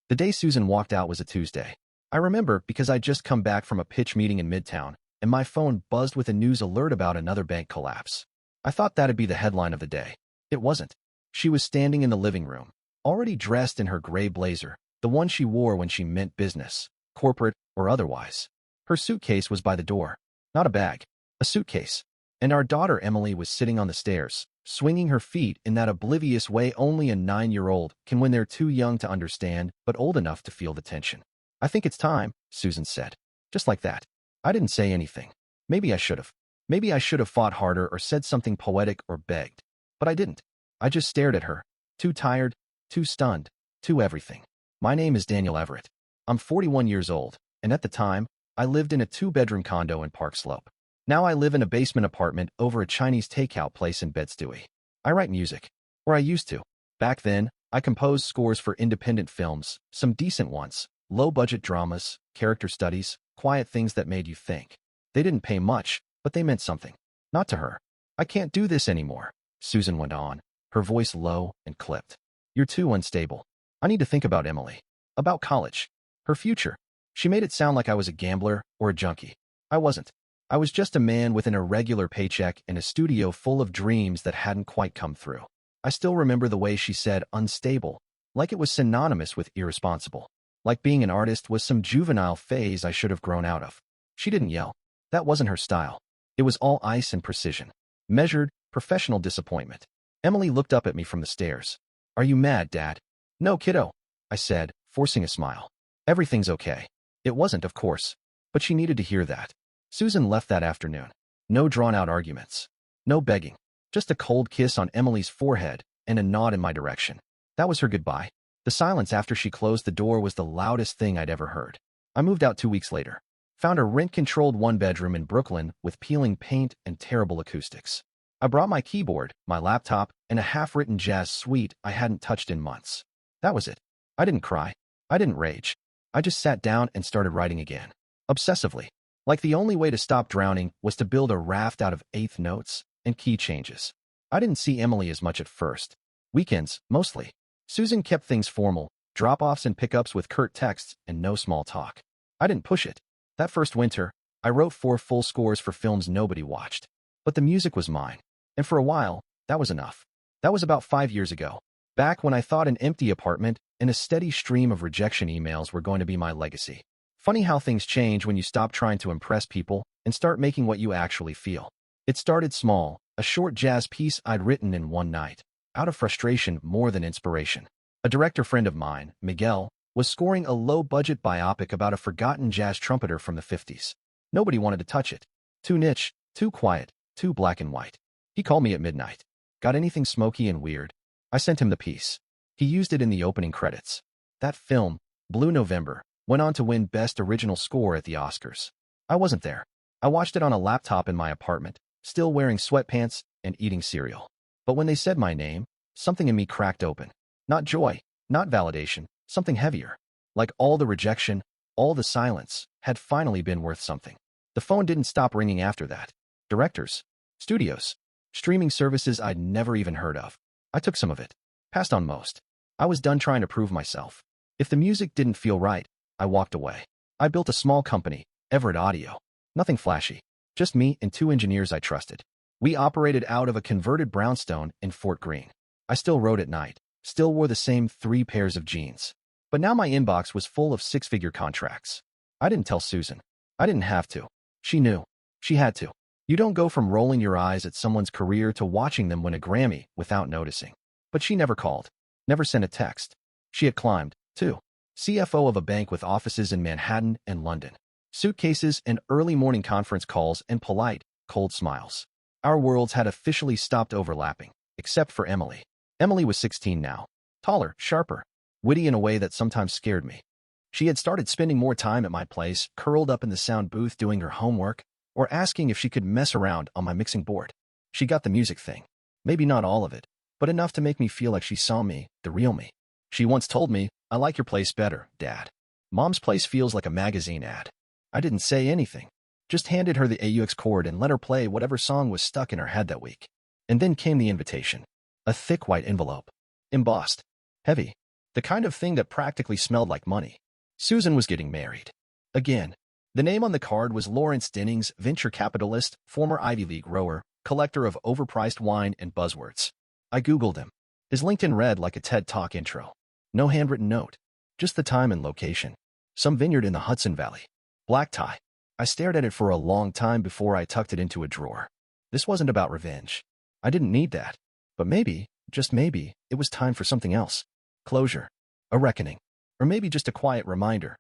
The day Susan walked out was a Tuesday. I remember because I'd just come back from a pitch meeting in Midtown, and my phone buzzed with a news alert about another bank collapse. I thought that'd be the headline of the day. It wasn't. She was standing in the living room, already dressed in her gray blazer, the one she wore when she meant business, corporate or otherwise. Her suitcase was by the door. Not a bag, a suitcase. And our daughter Emily was sitting on the stairs, swinging her feet in that oblivious way only a 9-year-old can when they're too young to understand but old enough to feel the tension. "I think it's time," Susan said. Just like that. I didn't say anything. Maybe I should have. Maybe I should have fought harder or said something poetic or begged. But I didn't. I just stared at her. Too tired, too stunned, too everything. My name is Daniel Everett. I'm 41 years old, and at the time, I lived in a 2-bedroom condo in Park Slope. Now I live in a basement apartment over a Chinese takeout place in Bed-Stuy. I write music. Or I used to. Back then, I composed scores for independent films, some decent ones, low-budget dramas, character studies, quiet things that made you think. They didn't pay much, but they meant something. Not to her. "I can't do this anymore," Susan went on, her voice low and clipped. "You're too unstable. I need to think about Emily. About college. Her future." She made it sound like I was a gambler or a junkie. I wasn't. I was just a man with an irregular paycheck and a studio full of dreams that hadn't quite come through. I still remember the way she said unstable, like it was synonymous with irresponsible. Like being an artist was some juvenile phase I should have grown out of. She didn't yell. That wasn't her style. It was all ice and precision. Measured, professional disappointment. Emily looked up at me from the stairs. "Are you mad, Dad?" "No, kiddo," I said, forcing a smile. "Everything's okay." It wasn't, of course, but she needed to hear that. Susan left that afternoon. No drawn-out arguments. No begging. Just a cold kiss on Emily's forehead and a nod in my direction. That was her goodbye. The silence after she closed the door was the loudest thing I'd ever heard. I moved out 2 weeks later. Found a rent-controlled 1-bedroom in Brooklyn with peeling paint and terrible acoustics. I brought my keyboard, my laptop, and a half-written jazz suite I hadn't touched in months. That was it. I didn't cry. I didn't rage. I just sat down and started writing again. Obsessively. Like the only way to stop drowning was to build a raft out of eighth notes and key changes. I didn't see Emily as much at first. Weekends, mostly. Susan kept things formal, drop-offs and pickups with curt texts and no small talk. I didn't push it. That first winter, I wrote 4 full scores for films nobody watched. But the music was mine. And for a while, that was enough. That was about 5 years ago. Back when I thought an empty apartment and a steady stream of rejection emails were going to be my legacy. Funny how things change when you stop trying to impress people and start making what you actually feel. It started small, a short jazz piece I'd written in one night, out of frustration more than inspiration. A director friend of mine, Miguel, was scoring a low-budget biopic about a forgotten jazz trumpeter from the 50s. Nobody wanted to touch it. Too niche, too quiet, too black and white. He called me at midnight. "Got anything smoky and weird?" I sent him the piece. He used it in the opening credits. That film, Blue November, went on to win Best Original Score at the Oscars. I wasn't there. I watched it on a laptop in my apartment, still wearing sweatpants and eating cereal. But when they said my name, something in me cracked open. Not joy, not validation, something heavier. Like all the rejection, all the silence, had finally been worth something. The phone didn't stop ringing after that. Directors, studios, streaming services I'd never even heard of. I took some of it. Passed on most. I was done trying to prove myself. If the music didn't feel right, I walked away. I built a small company, Everett Audio. Nothing flashy. Just me and 2 engineers I trusted. We operated out of a converted brownstone in Fort Greene. I still wrote at night. Still wore the same 3 pairs of jeans. But now my inbox was full of 6-figure contracts. I didn't tell Susan. I didn't have to. She knew. She had to. You don't go from rolling your eyes at someone's career to watching them win a Grammy without noticing. But she never called. Never sent a text. She had climbed, too. CFO of a bank with offices in Manhattan and London. Suitcases and early morning conference calls and polite, cold smiles. Our worlds had officially stopped overlapping, except for Emily. Emily was 16 now. Taller, sharper, witty in a way that sometimes scared me. She had started spending more time at my place, curled up in the sound booth doing her homework, or asking if she could mess around on my mixing board. She got the music thing. Maybe not all of it, but enough to make me feel like she saw me, the real me. She once told me, "I like your place better, Dad. Mom's place feels like a magazine ad." I didn't say anything. Just handed her the AUX cord and let her play whatever song was stuck in her head that week. And then came the invitation. A thick white envelope. Embossed. Heavy. The kind of thing that practically smelled like money. Susan was getting married. Again. The name on the card was Lawrence Dennings, venture capitalist, former Ivy League rower, collector of overpriced wine and buzzwords. I Googled him. His LinkedIn read like a TED Talk intro. No handwritten note. Just the time and location. Some vineyard in the Hudson Valley. Black tie. I stared at it for a long time before I tucked it into a drawer. This wasn't about revenge. I didn't need that. But maybe, just maybe, it was time for something else. Closure. A reckoning. Or maybe just a quiet reminder.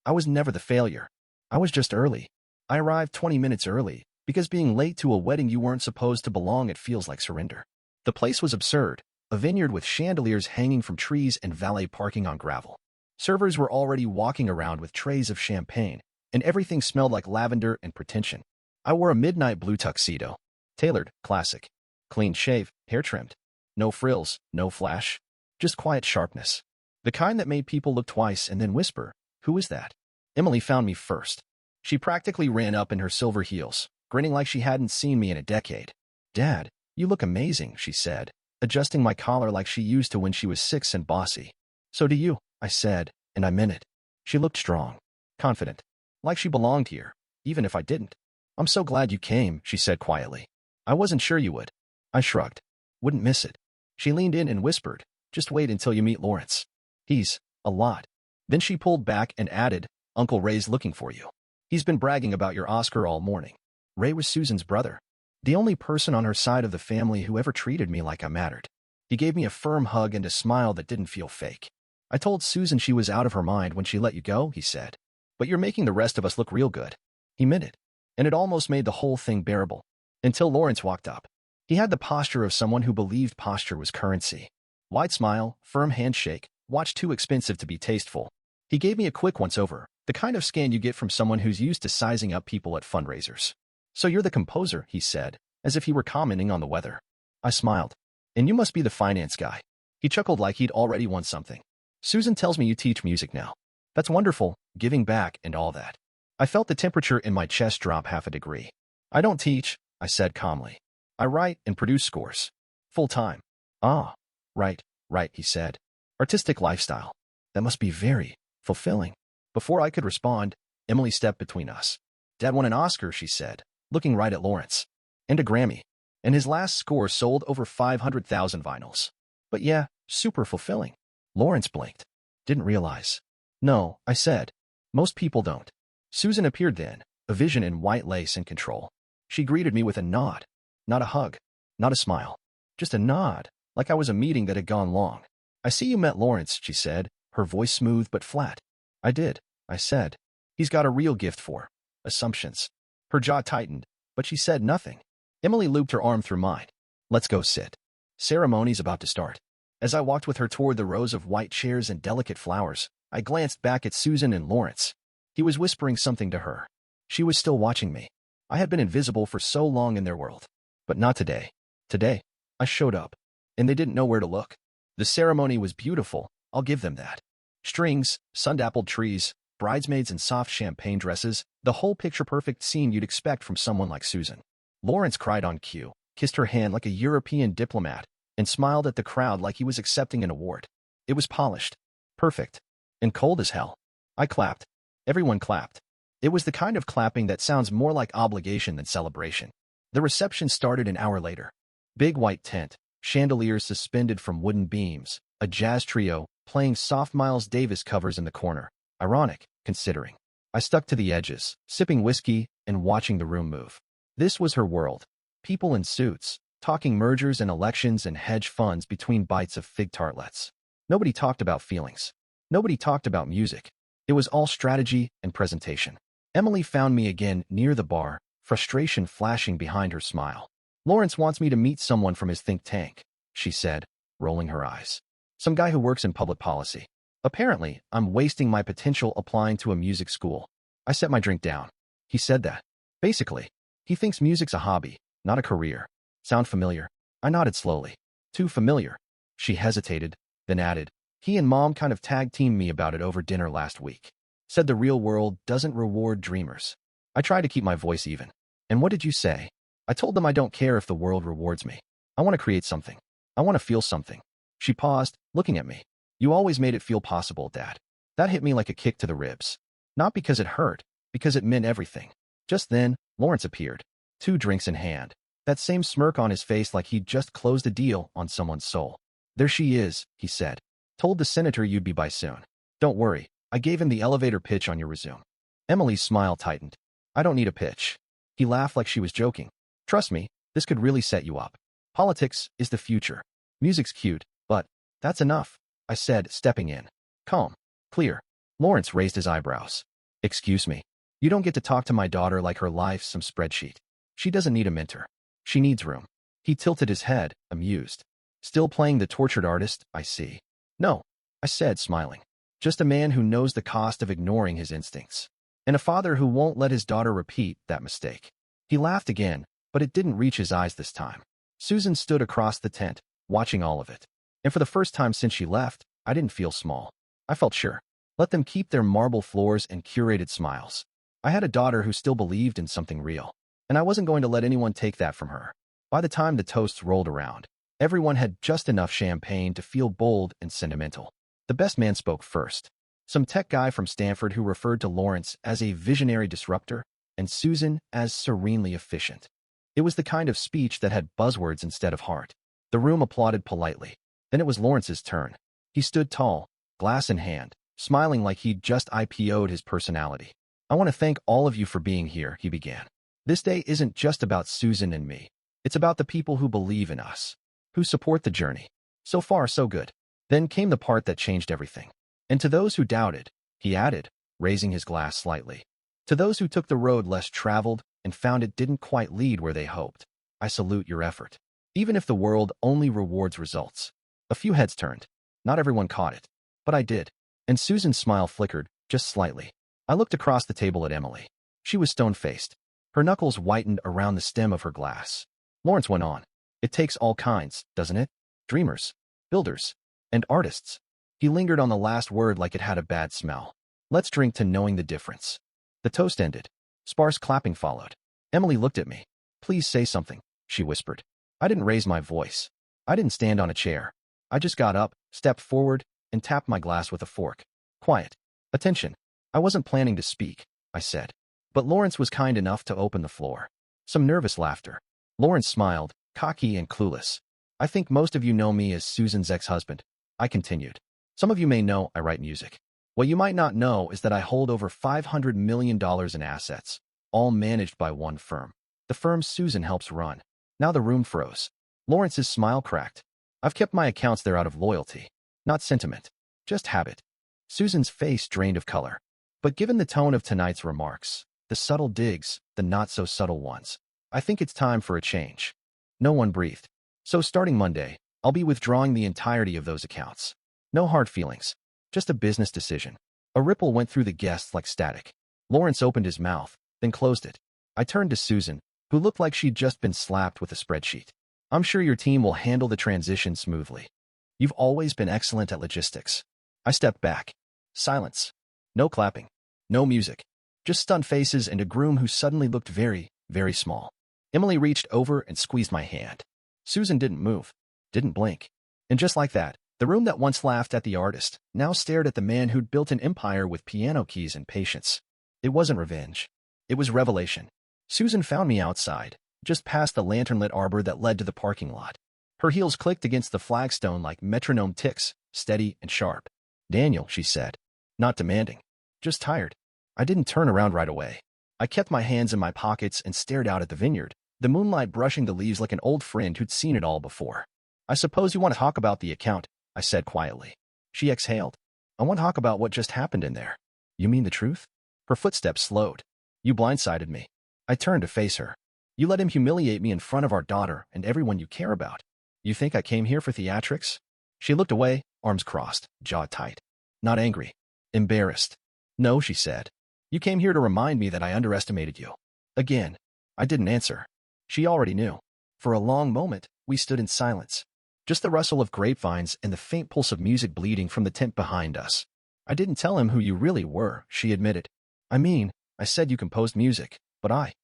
I was never the failure. I was just early. I arrived 20 minutes early, because being late to a wedding you weren't supposed to belong it feels like surrender. The place was absurd, a vineyard with chandeliers hanging from trees and valet parking on gravel. Servers were already walking around with trays of champagne, and everything smelled like lavender and pretension. I wore a midnight blue tuxedo. Tailored, classic. Clean shave, hair trimmed. No frills, no flash. Just quiet sharpness. The kind that made people look twice and then whisper, "Who is that?" Emily found me first. She practically ran up in her silver heels, grinning like she hadn't seen me in a decade. "Dad, you look amazing," she said, adjusting my collar like she used to when she was 6 and bossy. "So do you," I said, and I meant it. She looked strong, confident, like she belonged here, even if I didn't. "I'm so glad you came," she said quietly. "I wasn't sure you would." I shrugged. "Wouldn't miss it." She leaned in and whispered, "Just wait until you meet Lawrence. He's a lot." Then she pulled back and added, "Uncle Ray's looking for you. He's been bragging about your Oscar all morning." Ray was Susan's brother, the only person on her side of the family who ever treated me like I mattered. He gave me a firm hug and a smile that didn't feel fake. "I told Susan she was out of her mind when she let you go," he said. "But you're making the rest of us look real good." He meant it, and it almost made the whole thing bearable. Until Lawrence walked up. He had the posture of someone who believed posture was currency. Wide smile, firm handshake, watch too expensive to be tasteful. He gave me a quick once-over, the kind of scan you get from someone who's used to sizing up people at fundraisers. "So you're the composer," he said, as if he were commenting on the weather. I smiled. "And you must be the finance guy." He chuckled like he'd already won something. "Susan tells me you teach music now." "That's wonderful, giving back and all that." I felt the temperature in my chest drop half a degree. "I don't teach," I said calmly. "I write and produce scores. Full-time." "Ah, right, he said. "Artistic lifestyle. That must be very fulfilling." Before I could respond, Emily stepped between us. "Dad won an Oscar," she said, looking right at Lawrence. "And a Grammy. And his last score sold over 500,000 vinyls. But yeah, super fulfilling." Lawrence blinked. "Didn't realize." "No," I said. "Most people don't." Susan appeared then, a vision in white lace and control. She greeted me with a nod. Not a hug. Not a smile. Just a nod, like I was a meeting that had gone long. "I see you met Lawrence," she said, her voice smooth but flat. "I did," I said. "He's got a real gift for assumptions." Her jaw tightened, but she said nothing. Emily looped her arm through mine. "Let's go sit. Ceremony's about to start." As I walked with her toward the rows of white chairs and delicate flowers, I glanced back at Susan and Lawrence. He was whispering something to her. She was still watching me. I had been invisible for so long in their world. But not today. Today, I showed up, and they didn't know where to look. The ceremony was beautiful, I'll give them that. Strings, sun-dappled trees, bridesmaids in soft champagne dresses, the whole picture-perfect scene you'd expect from someone like Susan. Lawrence cried on cue, kissed her hand like a European diplomat, and smiled at the crowd like he was accepting an award. It was polished, perfect, and cold as hell. I clapped. Everyone clapped. It was the kind of clapping that sounds more like obligation than celebration. The reception started an hour later. Big white tent, chandeliers suspended from wooden beams, a jazz trio playing soft Miles Davis covers in the corner. Ironic, considering. I stuck to the edges, sipping whiskey and watching the room move. This was her world. People in suits, talking mergers and elections and hedge funds between bites of fig tartlets. Nobody talked about feelings. Nobody talked about music. It was all strategy and presentation. Emily found me again near the bar, frustration flashing behind her smile. "Lawrence wants me to meet someone from his think tank," she said, rolling her eyes. "Some guy who works in public policy. Apparently, I'm wasting my potential applying to a music school." I set my drink down. "He said that. Basically, he thinks music's a hobby, not a career. Sound familiar?" I nodded slowly. "Too familiar." She hesitated, then added, "He and Mom kind of tag-teamed me about it over dinner last week. Said the real world doesn't reward dreamers." I tried to keep my voice even. "And what did you say?" I told them I don't care if the world rewards me. I want to create something. I want to feel something. She paused, looking at me. You always made it feel possible, Dad. That hit me like a kick to the ribs. Not because it hurt, because it meant everything. Just then, Lawrence appeared, 2 drinks in hand, that same smirk on his face like he'd just closed a deal on someone's soul. There she is, he said. Told the senator you'd be by soon. Don't worry, I gave him the elevator pitch on your resume. Emily's smile tightened. I don't need a pitch. He laughed like she was joking. Trust me, this could really set you up. Politics is the future. Music's cute, but that's enough, I said, stepping in. Calm. Clear. Lawrence raised his eyebrows. Excuse me. You don't get to talk to my daughter like her life's some spreadsheet. She doesn't need a mentor. She needs room. He tilted his head, amused. Still playing the tortured artist, I see. No, I said, smiling. Just a man who knows the cost of ignoring his instincts. And a father who won't let his daughter repeat that mistake. He laughed again, but it didn't reach his eyes this time. Susan stood across the tent, watching all of it. And for the first time since she left, I didn't feel small. I felt sure. Let them keep their marble floors and curated smiles. I had a daughter who still believed in something real, and I wasn't going to let anyone take that from her. By the time the toasts rolled around, everyone had just enough champagne to feel bold and sentimental. The best man spoke first. Some tech guy from Stanford who referred to Lawrence as a visionary disruptor and Susan as serenely efficient. It was the kind of speech that had buzzwords instead of heart. The room applauded politely. Then it was Lawrence's turn. He stood tall, glass in hand, smiling like he'd just IPO'd his personality. I want to thank all of you for being here, he began. This day isn't just about Susan and me. It's about the people who believe in us, who support the journey. So far, so good. Then came the part that changed everything. And to those who doubted, he added, raising his glass slightly. To those who took the road less traveled and found it didn't quite lead where they hoped, I salute your effort. Even if the world only rewards results. A few heads turned. Not everyone caught it. But I did. And Susan's smile flickered, just slightly. I looked across the table at Emily. She was stone-faced. Her knuckles whitened around the stem of her glass. Lawrence went on. It takes all kinds, doesn't it? Dreamers, builders, and artists. He lingered on the last word like it had a bad smell. Let's drink to knowing the difference. The toast ended. Sparse clapping followed. Emily looked at me. Please say something, she whispered. I didn't raise my voice. I didn't stand on a chair. I just got up, stepped forward, and tapped my glass with a fork. Quiet. Attention. I wasn't planning to speak, I said. But Lawrence was kind enough to open the floor. Some nervous laughter. Lawrence smiled, cocky and clueless. I think most of you know me as Susan's ex-husband, I continued. Some of you may know I write music. What you might not know is that I hold over $500 million in assets, all managed by one firm. The firm Susan helps run. Now the room froze. Lawrence's smile cracked. I've kept my accounts there out of loyalty, not sentiment, just habit. Susan's face drained of color. But given the tone of tonight's remarks, the subtle digs, the not-so-subtle ones, I think it's time for a change. No one breathed. So starting Monday, I'll be withdrawing the entirety of those accounts. No hard feelings, just a business decision. A ripple went through the guests like static. Lawrence opened his mouth, then closed it. I turned to Susan, who looked like she'd just been slapped with a spreadsheet. I'm sure your team will handle the transition smoothly. You've always been excellent at logistics. I stepped back. Silence. No clapping. No music. Just stunned faces and a groom who suddenly looked very, very small. Emily reached over and squeezed my hand. Susan didn't move, didn't blink. And just like that, the room that once laughed at the artist now stared at the man who'd built an empire with piano keys and patience. It wasn't revenge. It was revelation. Susan found me outside, just past the lantern-lit arbor that led to the parking lot. Her heels clicked against the flagstone like metronome ticks, steady and sharp. Daniel, she said. Not demanding. Just tired. I didn't turn around right away. I kept my hands in my pockets and stared out at the vineyard, the moonlight brushing the leaves like an old friend who'd seen it all before. I suppose you want to talk about the account, I said quietly. She exhaled. I want to talk about what just happened in there. You mean the truth? Her footsteps slowed. You blindsided me. I turned to face her. You let him humiliate me in front of our daughter and everyone you care about. You think I came here for theatrics? She looked away, arms crossed, jaw tight. Not angry. Embarrassed. No, she said. You came here to remind me that I underestimated you. Again. I didn't answer. She already knew. For a long moment, we stood in silence. Just the rustle of grapevines and the faint pulse of music bleeding from the tent behind us. I didn't tell him who you really were, she admitted. I said you composed music, but I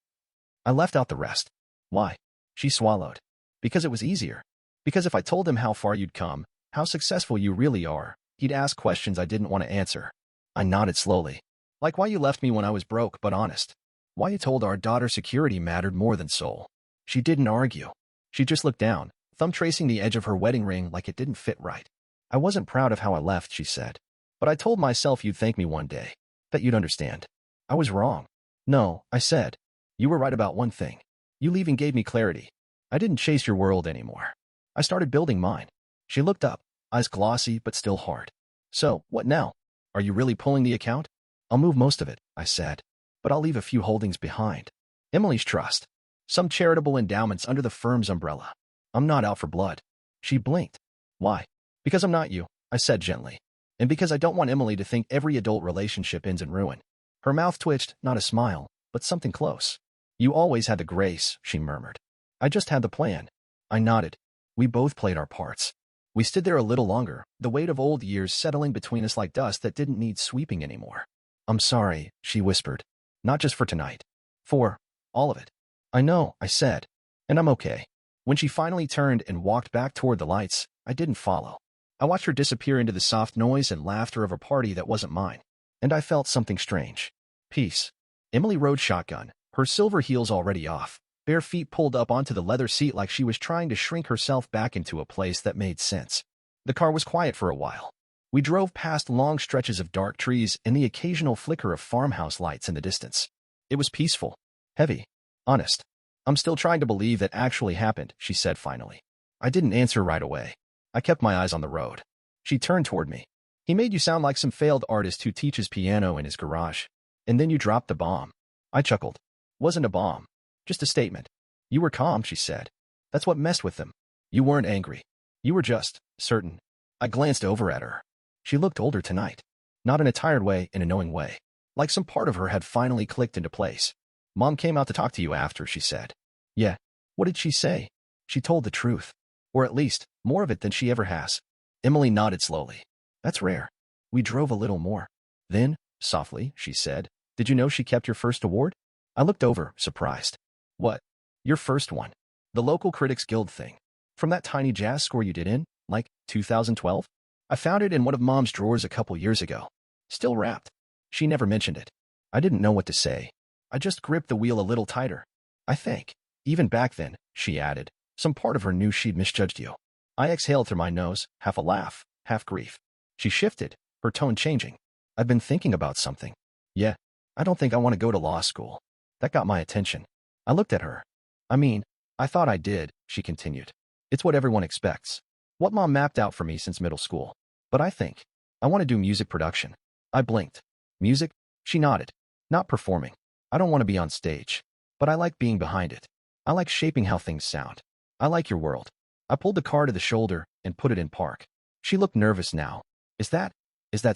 left out the rest. Why? She swallowed. Because it was easier. Because if I told him how far you'd come, how successful you really are, He'd ask questions I didn't want to answer. I nodded slowly. Like why you left me when I was broke but honest. Why you told our daughter security mattered more than soul. She didn't argue. She just looked down, thumb tracing the edge of her wedding ring like it didn't fit right. I wasn't proud of how I left, she said. But I told myself you'd thank me one day. Bet you'd understand. I was wrong. No, I said. You were right about one thing. You leaving gave me clarity. I didn't chase your world anymore. I started building mine. She looked up, eyes glossy but still hard. So, what now? Are you really pulling the account? I'll move most of it, I said. But I'll leave a few holdings behind. Emily's trust. Some charitable endowments under the firm's umbrella. I'm not out for blood. She blinked. Why? Because I'm not you, I said gently. And because I don't want Emily to think every adult relationship ends in ruin. Her mouth twitched, not a smile, but something close. You always had the grace, she murmured. I just had the plan. I nodded. We both played our parts. We stood there a little longer, the weight of old years settling between us like dust that didn't need sweeping anymore. I'm sorry, she whispered. Not just for tonight. For all of it. I know, I said. And I'm okay. When she finally turned and walked back toward the lights, I didn't follow. I watched her disappear into the soft noise and laughter of a party that wasn't mine. And I felt something strange. Peace. Emily rode shotgun, her silver heels already off, bare feet pulled up onto the leather seat like she was trying to shrink herself back into a place that made sense. The car was quiet for a while. We drove past long stretches of dark trees and the occasional flicker of farmhouse lights in the distance. It was peaceful, heavy, honest. I'm still trying to believe that actually happened, she said finally. I didn't answer right away. I kept my eyes on the road. She turned toward me. He made you sound like some failed artist who teaches piano in his garage. And then you dropped the bomb. I chuckled. Wasn't a bomb. Just a statement. You were calm, she said. That's what messed with them. You weren't angry. You were just certain. I glanced over at her. She looked older tonight. Not in a tired way, in a knowing way. Like some part of her had finally clicked into place. Mom came out to talk to you after, she said. Yeah. What did she say? She told the truth. Or at least, more of it than she ever has. Emily nodded slowly. That's rare. We drove a little more. Then, softly, she said, did you know she kept your first award? I looked over, surprised. What? Your first one. The local Critics Guild thing. From that tiny jazz score you did in, like, 2012? I found it in one of Mom's drawers a couple years ago. Still wrapped. She never mentioned it. I didn't know what to say. I just gripped the wheel a little tighter. I think. Even back then, she added, some part of her knew she'd misjudged you. I exhaled through my nose, half a laugh, half grief. She shifted, her tone changing. I've been thinking about something. Yeah, I don't think I want to go to law school. That got my attention. I looked at her. I mean, I thought I did, she continued. It's what everyone expects. What Mom mapped out for me since middle school. But I think I want to do music production. I blinked. Music? She nodded. Not performing. I don't want to be on stage. But I like being behind it. I like shaping how things sound. I like your world. I pulled the car to the shoulder and put it in park. She looked nervous now. Is that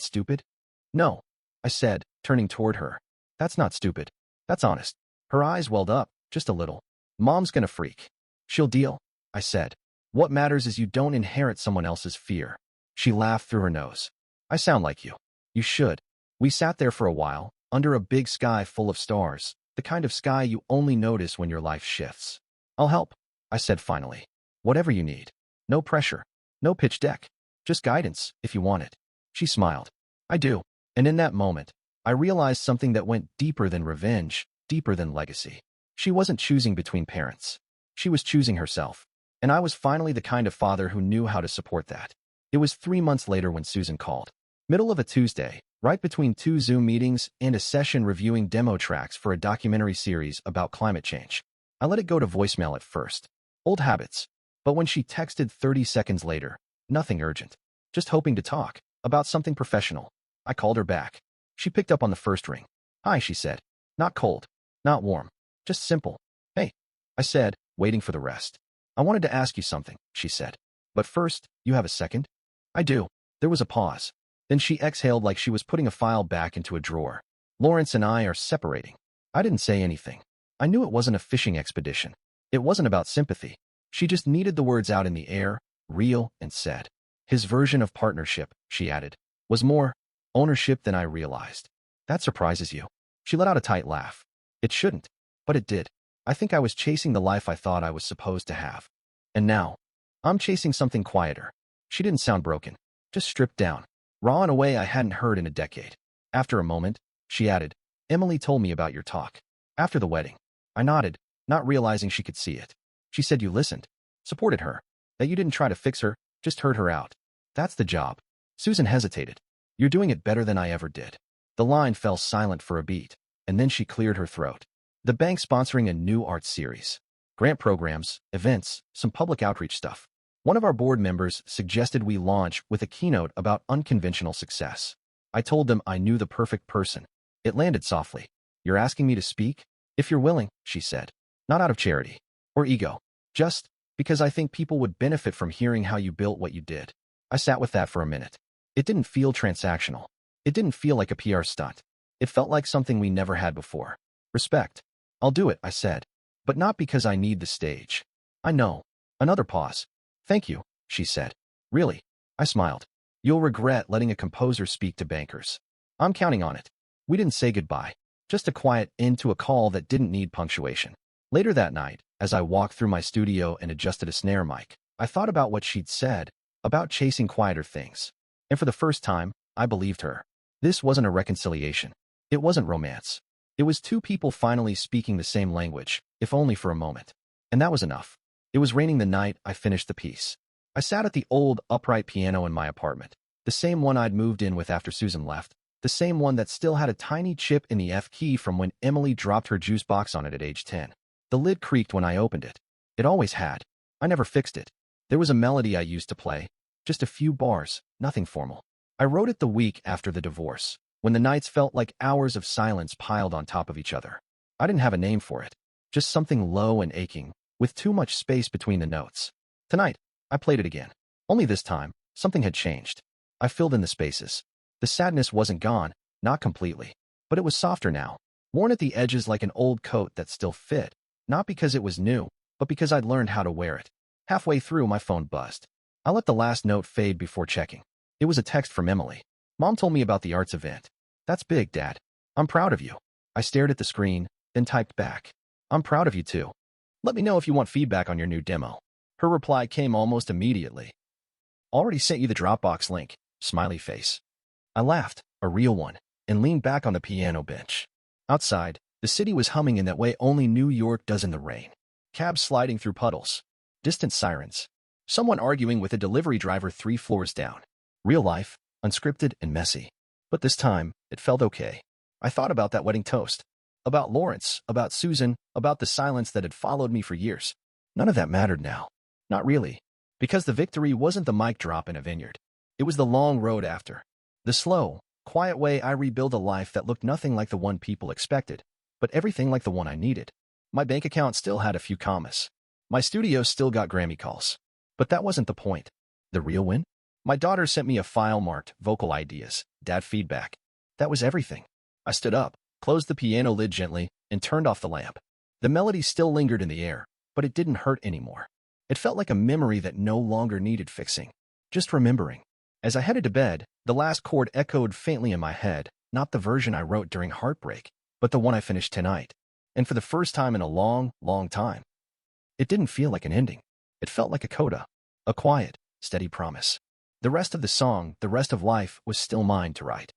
stupid? No, I said, turning toward her. That's not stupid. That's honest. Her eyes welled up, just a little. Mom's gonna freak. She'll deal, I said. What matters is you don't inherit someone else's fear. She laughed through her nose. I sound like you. You should. We sat there for a while, under a big sky full of stars, the kind of sky you only notice when your life shifts. I'll help, I said finally. Whatever you need. No pressure. No pitch deck. Just guidance, if you want it. She smiled. I do. And in that moment, I realized something that went deeper than revenge, deeper than legacy. She wasn't choosing between parents. She was choosing herself. And I was finally the kind of father who knew how to support that. It was 3 months later when Susan called. Middle of a Tuesday, right between 2 Zoom meetings and a session reviewing demo tracks for a documentary series about climate change. I let it go to voicemail at first. Old habits. But when she texted 30 seconds later, nothing urgent. Just hoping to talk about something professional. I called her back. She picked up on the first ring. Hi, she said. Not cold. Not warm. Just simple. Hey, I said, waiting for the rest. I wanted to ask you something, she said. But first, you have a second? I do. There was a pause. Then she exhaled like she was putting a file back into a drawer. Lawrence and I are separating. I didn't say anything. I knew it wasn't a fishing expedition. It wasn't about sympathy. She just needed the words out in the air, real and said. His version of partnership, she added, was more ownership than I realized. That surprises you. She let out a tight laugh. It shouldn't, but it did. I think I was chasing the life I thought I was supposed to have. And now, I'm chasing something quieter. She didn't sound broken, just stripped down. raw in a way I hadn't heard in a decade. After a moment, she added, "Emily told me about your talk. After the wedding." I nodded, not realizing she could see it. She said you listened, supported her, that you didn't try to fix her, just heard her out. That's the job. Susan hesitated. You're doing it better than I ever did. The line fell silent for a beat, and then she cleared her throat. The bank sponsoring a new art series. Grant programs, events, some public outreach stuff. One of our board members suggested we launch with a keynote about unconventional success. I told them I knew the perfect person. It landed softly. You're asking me to speak? If you're willing, she said. Not out of charity or ego, just because I think people would benefit from hearing how you built what you did. I sat with that for a minute. It didn't feel transactional. It didn't feel like a PR stunt. It felt like something we never had before. Respect. I'll do it, I said. But not because I need the stage. I know. Another pause. Thank you, she said. Really? I smiled. You'll regret letting a composer speak to bankers. I'm counting on it. We didn't say goodbye. Just a quiet end to a call that didn't need punctuation. Later that night, as I walked through my studio and adjusted a snare mic, I thought about what she'd said, about chasing quieter things. And for the first time, I believed her. This wasn't a reconciliation. It wasn't romance. It was two people finally speaking the same language, if only for a moment. And that was enough. It was raining the night I finished the piece. I sat at the old, upright piano in my apartment, the same one I'd moved in with after Susan left, the same one that still had a tiny chip in the F key from when Emily dropped her juice box on it at age 10. The lid creaked when I opened it. It always had. I never fixed it. There was a melody I used to play. Just a few bars, nothing formal. I wrote it the week after the divorce, when the nights felt like hours of silence piled on top of each other. I didn't have a name for it. Just something low and aching, with too much space between the notes. Tonight, I played it again. Only this time, something had changed. I filled in the spaces. The sadness wasn't gone, not completely. But it was softer now, worn at the edges like an old coat that still fit. Not because it was new, but because I'd learned how to wear it. Halfway through, my phone buzzed. I let the last note fade before checking. It was a text from Emily. Mom told me about the arts event. That's big, Dad. I'm proud of you. I stared at the screen, then typed back. I'm proud of you too. Let me know if you want feedback on your new demo. Her reply came almost immediately. Already sent you the Dropbox link. Smiley face. I laughed, a real one, and leaned back on the piano bench. Outside, the city was humming in that way only New York does in the rain. Cabs sliding through puddles. Distant sirens. Someone arguing with a delivery driver 3 floors down. Real life, unscripted and messy. But this time, it felt okay. I thought about that wedding toast. About Lawrence, about Susan, about the silence that had followed me for years. None of that mattered now. Not really. Because the victory wasn't the mic drop in a vineyard. It was the long road after. The slow, quiet way I rebuilt a life that looked nothing like the one people expected, but everything like the one I needed. My bank account still had a few commas. My studio still got Grammy calls. But that wasn't the point. The real win? My daughter sent me a file marked vocal ideas, dad feedback. That was everything. I stood up, closed the piano lid gently, and turned off the lamp. The melody still lingered in the air, but it didn't hurt anymore. It felt like a memory that no longer needed fixing. Just remembering. As I headed to bed, the last chord echoed faintly in my head, not the version I wrote during heartbreak, but the one I finished tonight. And for the first time in a long, long time. It didn't feel like an ending. It felt like a coda. A quiet, steady promise. The rest of the song, the rest of life, was still mine to write.